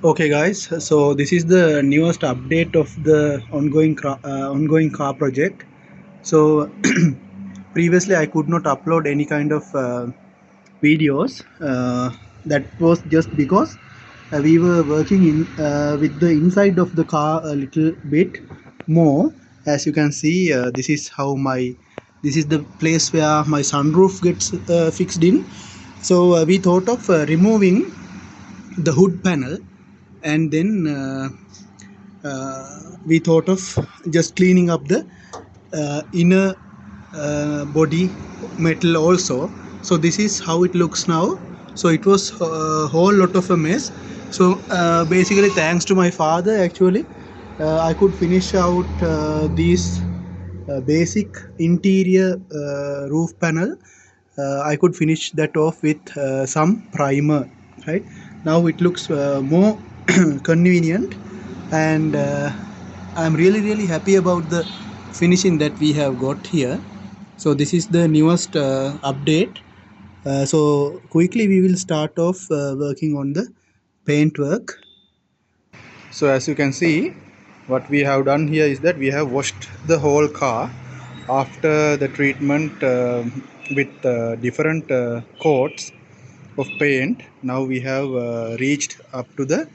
Okay, guys. So this is the newest update of the ongoing car project. So previously, I could not upload any kind of videos. That was just because we were working in with the inside of the car a little bit more. As you can see, this is the place where my sunroof gets fixed in. So we thought of removing the hood panel, and then we thought of just cleaning up the inner body metal also. So this is how it looks now. So it was a whole lot of a mess. So basically, thanks to my father, actually I could finish out these basic interior roof panel. I could finish that off with some primer. Right now, it looks more convenient, and I'm really happy about the finishing that we have got here. So this is the newest update. So quickly we will start off working on the paint work. So as you can see, what we have done here is that we have washed the whole car after the treatment with different coats of paint. Now we have reached up to the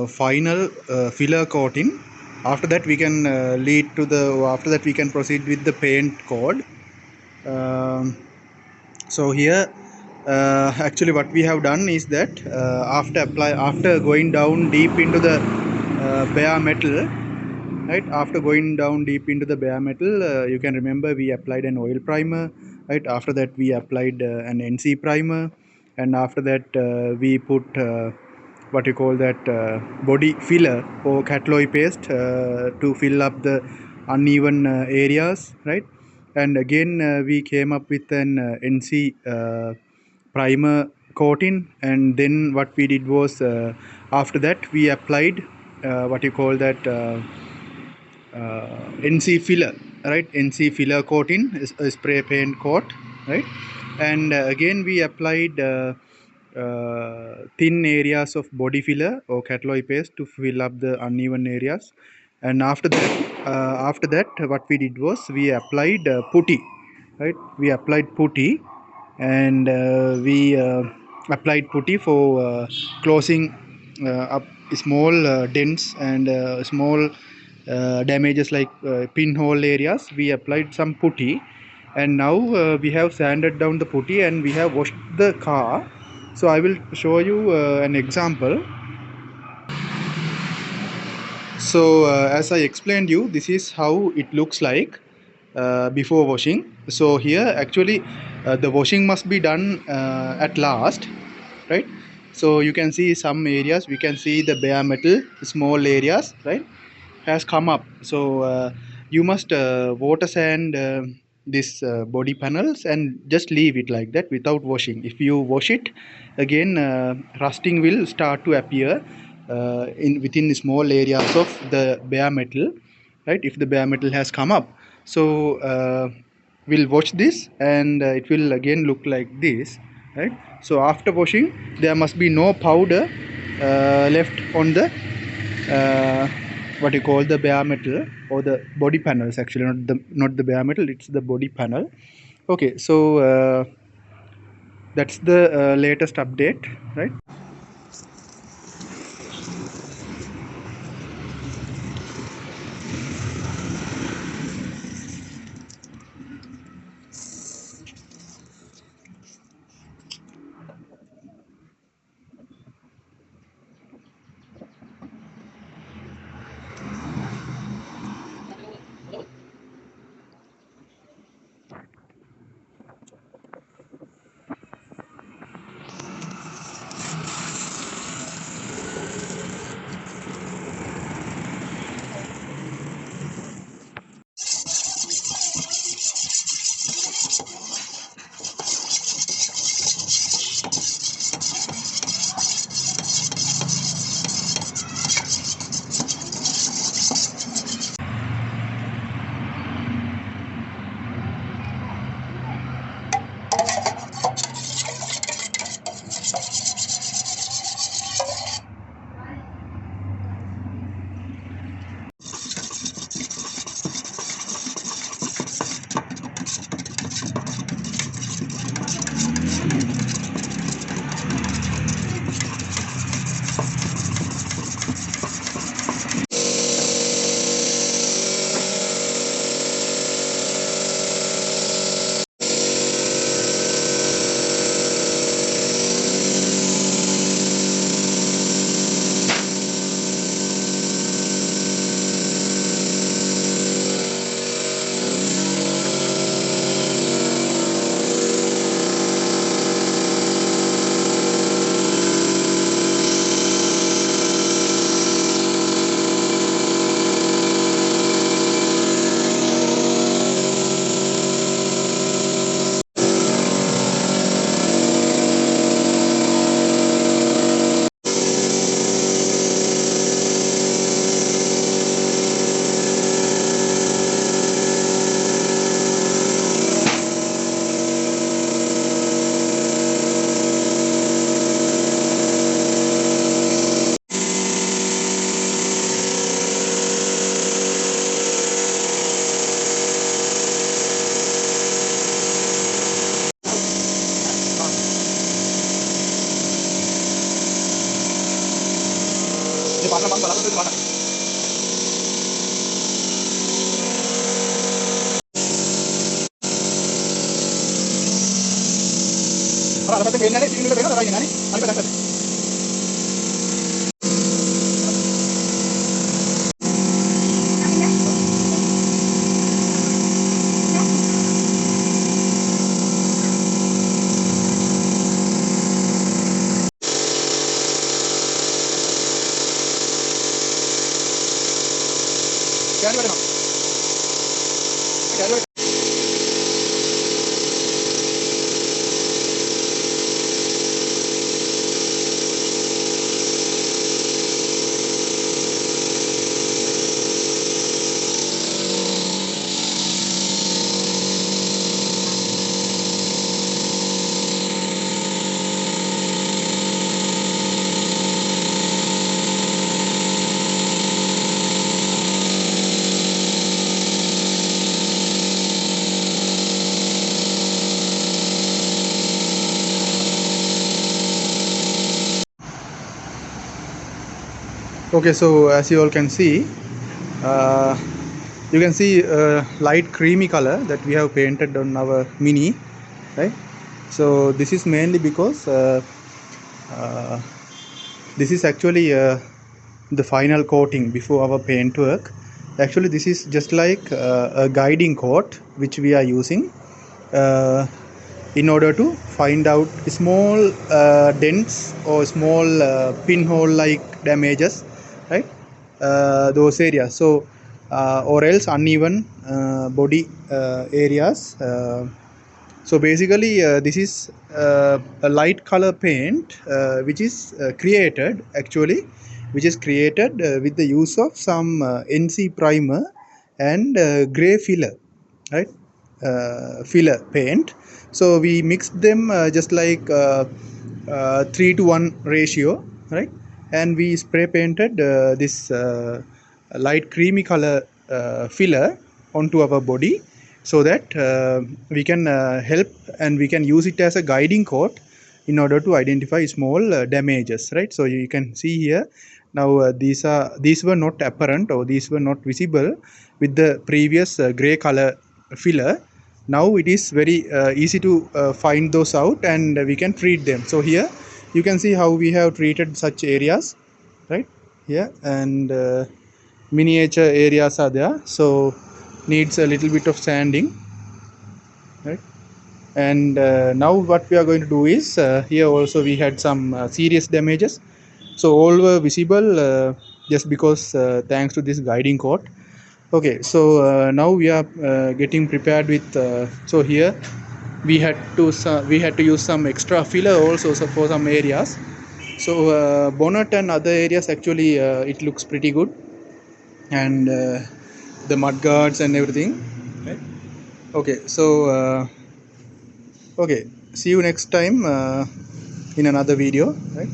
final filler coating. After that we can after that we can proceed with the paint coat. um, so here, actually what we have done is that after going down deep into the bare metal, right, after going down deep into the bare metal, you can remember we applied an oil primer. Right, after that we applied an NC primer, and after that we put what you call that body filler or Catalloy paste to fill up the uneven areas, right. And again we came up with an NC primer coating, and then what we did was, after that we applied what you call that NC filler, right, NC filler coating is a spray paint coat, right. And again we applied thin areas of body filler or Catalloy paste to fill up the uneven areas. And after that what we did was we applied putty, right, we applied putty, and we applied putty for closing up small dents and small damages like pinhole areas. We applied some putty, and now we have sanded down the putty and we have washed the car. So I will show you an example. So as I explained you, this is how it looks like before washing. So here actually the washing must be done at last, right. So you can see some areas, we can see the bare metal small areas, right, has come up. So you must water sand this body panels and just leave it like that without washing. If you wash it again, rusting will start to appear in within small areas of the bare metal, right, if the bare metal has come up. So we'll wash this, and it will again look like this, right. So after washing, there must be no powder left on the uh, what you call the bare metal or the body panels. Actually, not the bare metal, it's the body panel. Okay, so that's the latest update, right. Okay, so as you all can see, uh, you can see a light creamy color that we have painted on our Mini, right? So this is mainly because uh, this is actually the final coating before our paint work. Actually this is just like a guiding coat which we are using in order to find out small dents or small pinhole like damages, right? Those areas, so or else uneven body areas. So basically this is a light color paint which is created actually, which is created with the use of some NC primer and gray filler, right? Filler paint. So we mixed them just like 3 to 1 ratio, right? And we spray painted this light creamy color filler onto our body, so that we can help and we can use it as a guiding coat in order to identify small damages, right? So you can see here now these were not apparent or these were not visible with the previous gray color filler. Now it is very easy to find those out and we can treat them. So here you can see how we have treated such areas, right here, and miniature areas are there, so needs a little bit of sanding, right? And now what we are going to do is here also we had some serious damages, so all were visible just because thanks to this guiding coat. Okay, so now we are getting prepared with so here we had to use some extra filler also, so for some areas. So bonnet and other areas actually it looks pretty good, and the mud guards and everything, right? Okay, so okay, see you next time in another video, right?